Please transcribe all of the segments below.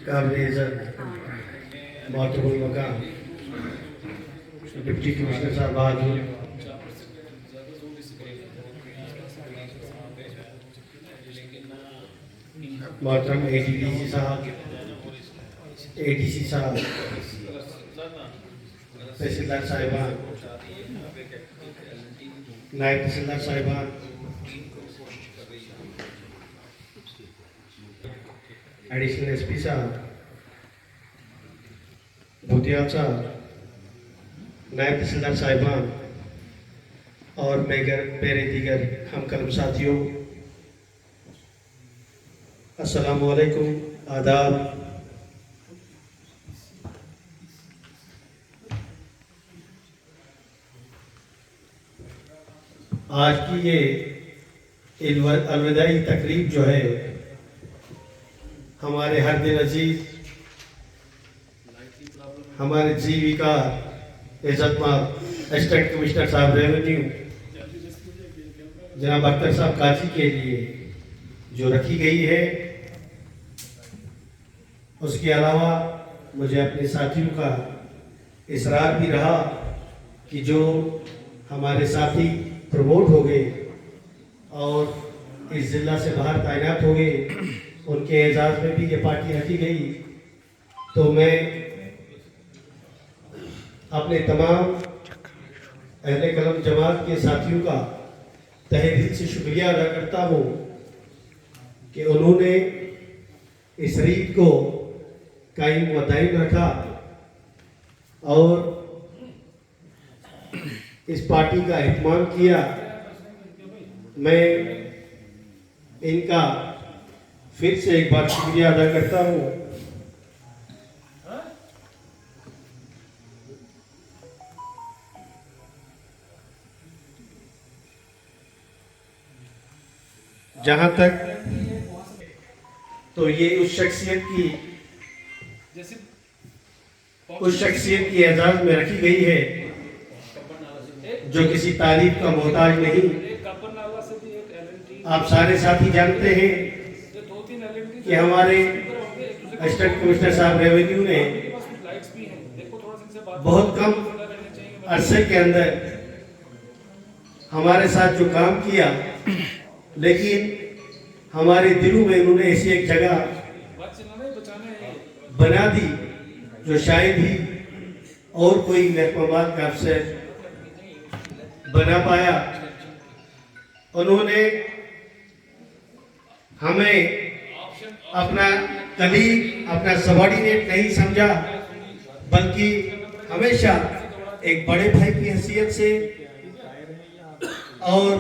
काबिल-ए-इज़्ज़त मोहतरम मकाम deputy commissioner साहब बहादुर, मोहतरम एडीडीसी साहब, एडीसी साहब, तहसीलदार साहिबान, नायब तहसीलदार साहिबान, एडिशनल एसपी साहब, भूतिया साहब, नायब तहसीलदार साहिबान और मेरे दीगर हमकलम साथियों, अस्सलामु अलैकुम, आदाब। आज की ये अलविदाई तकरीब जो है हमारे हर दिल अजीज, हमारे जीविका इज़्ज़तमाब असिस्टेंट कमिश्नर साहब रेवेन्यू जनाब अख्तर साहब काजी के लिए जो रखी गई है, उसके अलावा मुझे अपने साथियों का इसरार भी रहा कि जो हमारे साथी प्रमोट हो गए और इस ज़िला से बाहर तैनात हो गए, उनके एजाज़ में भी ये पार्टी रखी गई। तो मैं अपने तमाम अहले कलम जमात के साथियों का तहे दिल से शुक्रिया अदा करता हूँ कि उन्होंने इस रीत को कायम व दायम रखा और इस पार्टी का एहतमाम किया। मैं इनका फिर से एक बार शुक्रिया अदा करता हूँ। जहाँ तक तो ये उस शख्सियत की एजाज में रखी गई है जो किसी तारीफ का मोहताज नहीं। आप सारे साथी जानते हैं कि हमारे असिस्टेंट कमिश्नर साहब रेवेन्यू ने बहुत कम अरसे के अंदर हमारे साथ जो काम किया, लेकिन हमारे दिलों में उन्होंने ऐसी एक जगह बना दी जो शायद ही और कोई महकमा का अफसर बना पाया। उन्होंने हमें अपना कलीग, अपना सबॉर्डिनेट नहीं समझा, बल्कि हमेशा एक बड़े भाई की हैसियत से और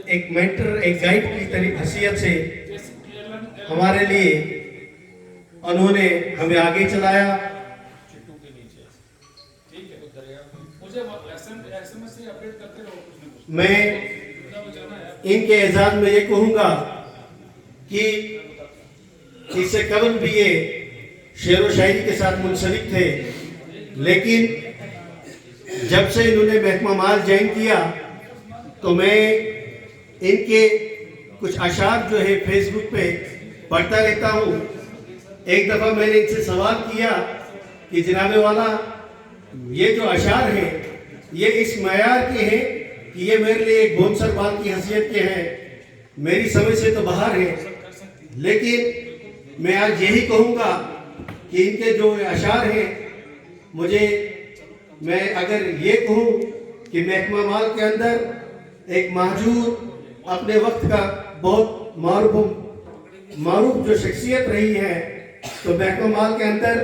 एक मेंटर, एक गाइड की तरह हैसियत से हमारे लिए उन्होंने हमें आगे चलाया। मैं इनके एजाज में ये कहूँगा कि इससे कबल भी ये शेर व शायरी के साथ मुंसलिक थे, लेकिन जब से इन्होंने महकमा माल ज्वाइन किया तो मैं इनके कुछ अशार जो है फेसबुक पे पढ़ता रहता हूँ। एक दफ़ा मैंने इनसे सवाल किया कि जनाबे वाला, ये जो अशार हैं ये इस मयार के हैं कि ये मेरे लिए एक बोनसर बाल की हैसियत के हैं, मेरी समझ से तो बाहर है। लेकिन मैं आज यही कहूँगा कि इनके जो अशार हैं, मैं अगर ये कहूँ कि महकमा माल के अंदर एक महजूर अपने वक्त का बहुत मारूफ जो शख्सियत रही है, तो महकमा माल के अंदर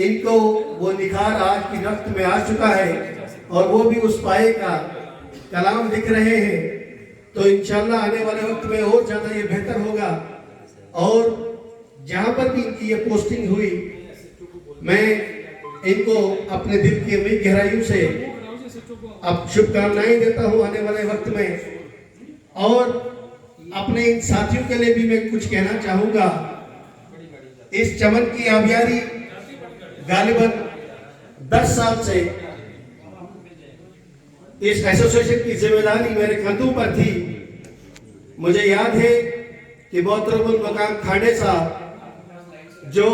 इनको वो निखार आज की वक्त में आ चुका है और वो भी उस पाए का कलाम लिख रहे हैं। तो इंशाल्लाह आने वाले वक्त में और ज़्यादा ये बेहतर होगा। और जहाँ पर भी इनकी ये पोस्टिंग हुई, मैं इनको अपने दिल की अमीर गहराइयों से अब शुभकामनाएं देता हूँ आने वाले वक्त में। और अपने इन साथियों के लिए भी मैं कुछ कहना चाहूँगा। इस चमन की आबियारी गालिबन 10 साल से इस एसोसिएशन की जिम्मेदारी मेरे कंधों पर थी। मुझे याद है कि मोहतरम मकाम खांडे साहब जो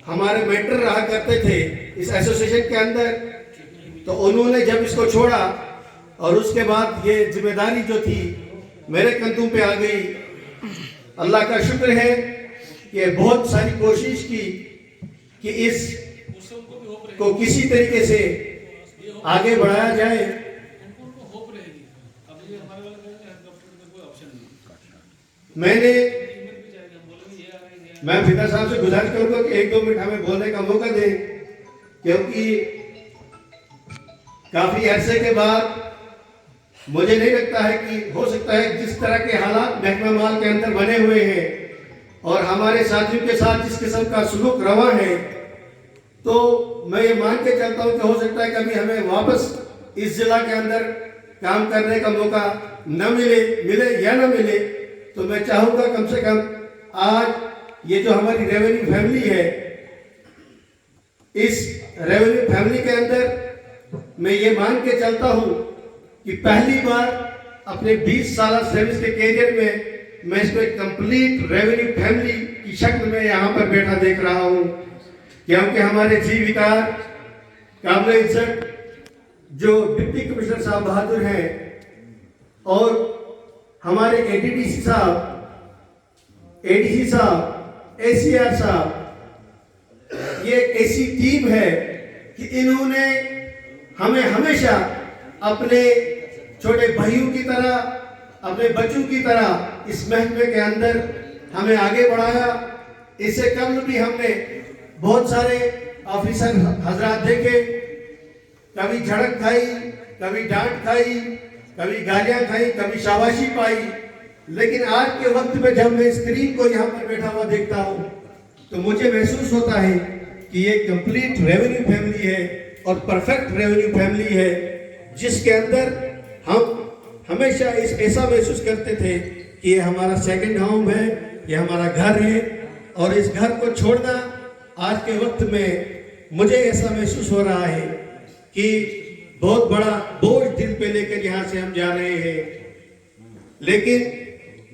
हमारे मेंटर रहा करते थे इस एसोसिएशन के अंदर, तो उन्होंने जब इसको छोड़ा और उसके बाद ये जिम्मेदारी जो थी मेरे कंधों पे आ गई। अल्लाह का शुक्र है कि बहुत सारी कोशिश की कि इस को किसी तरीके से आगे बढ़ाया जाए। मैं फिदा साहब से गुजारिश करूंगा कि 1-2 मिनट हमें बोलने का मौका दें, क्योंकि काफी अरसे के बाद मुझे नहीं लगता है कि हो सकता है जिस तरह के हालात महकमा माल के अंदर बने हुए हैं और हमारे साथियों के साथ जिस किस्म का सलूक रवा है, तो मैं ये मान के चलता हूँ कि हो सकता है कभी हमें वापस इस जिला के अंदर काम करने का मौका न मिले या न मिले, तो मैं चाहूँगा कम से कम आज ये जो हमारी रेवेन्यू फैमिली है, इस रेवेन्यू फैमिली के अंदर मैं ये मान के चलता हूँ कि पहली बार अपने 20 साल सर्विस के कैरियर में मैं इसको एक कंप्लीट रेवेन्यू फैमिली की शक्ल में यहाँ पर बैठा देख रहा हूँ, क्योंकि हमारे जीविकार काबिल इज्जत जो डिप्टी कमिश्नर साहब बहादुर हैं और हमारे एडीडीसी साहब, एडीसी साहब, एसीआर साहब, ये एक ऐसी टीम है कि इन्होंने हमें हमेशा अपने छोटे भाइयों की तरह, अपने बच्चों की तरह इस महकमे के अंदर हमें आगे बढ़ाया। इससे कबल भी हमने बहुत सारे ऑफिसर हजरात देखे, कभी झड़क खाई, कभी डांट खाई, कभी गालियां खाई, कभी शाबाशी पाई, लेकिन आज के वक्त में जब मैं स्क्रीन को यहाँ पर बैठा हुआ देखता हूँ तो मुझे महसूस होता है कि ये कंप्लीट रेवेन्यू फैमिली है और परफेक्ट रेवेन्यू फैमिली है, जिसके अंदर हम हमेशा ऐसा महसूस करते थे कि ये हमारा सेकंड होम है, ये हमारा घर है। और इस घर को छोड़ना आज के वक्त में मुझे ऐसा महसूस हो रहा है कि बहुत बड़ा बोझ दिल पे लेकर यहाँ से हम जा रहे हैं, लेकिन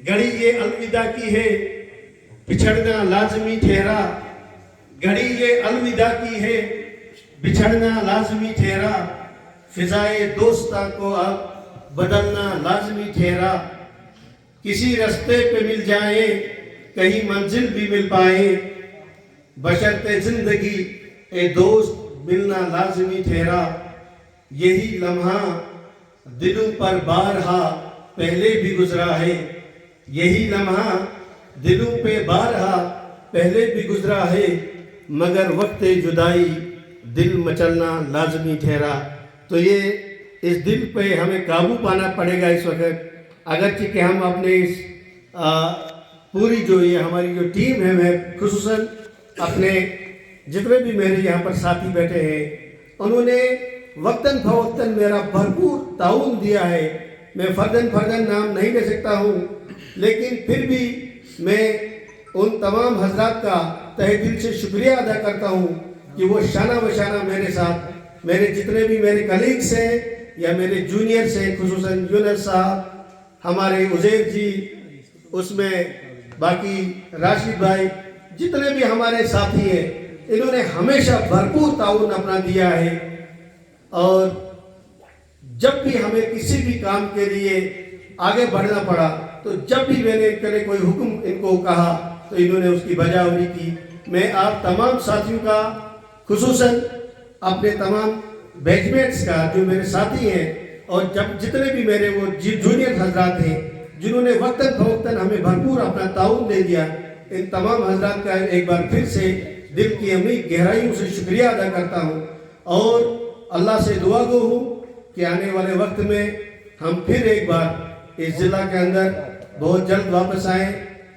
घड़ी ये अलविदा की है, बिछड़ना लाजमी ठहरा। घड़ी ये अलविदा की है, बिछड़ना लाजमी ठहरा। फिजाए दोस्ता को अब बदलना लाजमी ठहरा। किसी रास्ते पे मिल जाए, कहीं मंजिल भी मिल पाए, बशर्ते जिंदगी ए दोस्त मिलना लाजमी ठहरा। यही लम्हा दिलों पर बारहा पहले भी गुजरा है, यही लम्हा दिलों पे बारहा पहले भी गुजरा है, मगर वक्त जुदाई दिल मचलना लाजमी ठहरा। तो ये इस दिल पे हमें काबू पाना पड़ेगा इस वक्त, अगरचे कि हम अपने इस पूरी जो ये हमारी जो टीम है, मैं खुसूसन अपने जितने भी मेरे यहाँ पर साथी बैठे हैं, उन्होंने वक्तन फवक्तन मेरा भरपूर ताउन दिया है। मैं फर्दन नाम नहीं ले सकता हूँ, लेकिन फिर भी मैं उन तमाम हजरात का तहे दिल से शुक्रिया अदा करता हूँ कि वो शाना बशाना मेरे साथ, मेरे जितने भी मेरे कलीग्स हैं या मेरे जूनियर्स हैं, खुसूसन यूनुस साहब, हमारे उजैर जी, उसमें बाकी राशिद भाई, जितने भी हमारे साथी हैं, इन्होंने हमेशा भरपूर ताउन अपना दिया है। और जब भी हमें किसी भी काम के लिए आगे बढ़ना पड़ा, तो जब भी मैंने कोई हुक्म इनको कहा तो इन्होंने उसकी बजावरी की। मैं आप तमाम साथियों का, खुसूसन अपने तमाम बैचमेट्स का, जो मेरे साथी हैं और जब जितने भी मेरे वो जूनियर हजरात हैं जिन्होंने वक्तन फवक्तन हमें भरपूर अपना ताउन दे दिया, इन तमाम हजरात का एक बार फिर से दिल की अमीर गहराइयों से शुक्रिया अदा करता हूँ। और अल्लाह से दुआ गो हूँ कि आने वाले वक्त में हम फिर एक बार इस ज़िला के अंदर बहुत जल्द वापस आएँ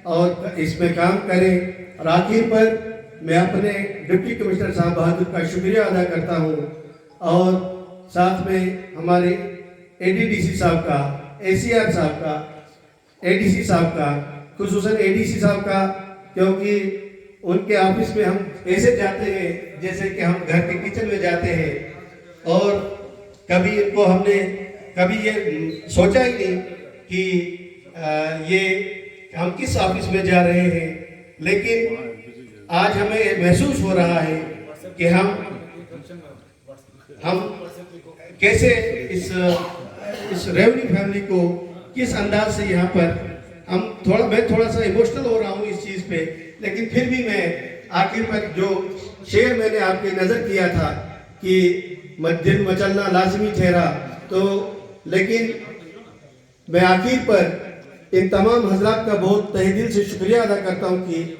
और इसमें काम करें। और आखिर पर मैं अपने डिप्टी कमिश्नर साहब बहादुर का शुक्रिया अदा करता हूँ और साथ में हमारे एडीडीसी साहब का, एसीआर साहब का, एडीसी साहब का, खुसूसन एडीसी साहब का, क्योंकि उनके ऑफिस में हम ऐसे जाते हैं जैसे कि हम घर के किचन में जाते हैं। और कभी इनको हमने कभी ये सोचा ही नहीं कि ये हम किस ऑफिस में जा रहे हैं, लेकिन आज हमें महसूस हो रहा है कि हम कैसे इस रेवन्यू फैमिली को किस अंदाज से यहाँ पर मैं थोड़ा सा इमोशनल हो रहा हूँ इस चीज़ पे, लेकिन फिर भी मैं आखिर पर जो शेर मैंने आपके नज़र किया था कि दिल मचलना लाजमी ठहरा, तो लेकिन मैं आखिर पर इन तमाम हजरात का बहुत तहे दिल से शुक्रिया अदा करता हूँ कि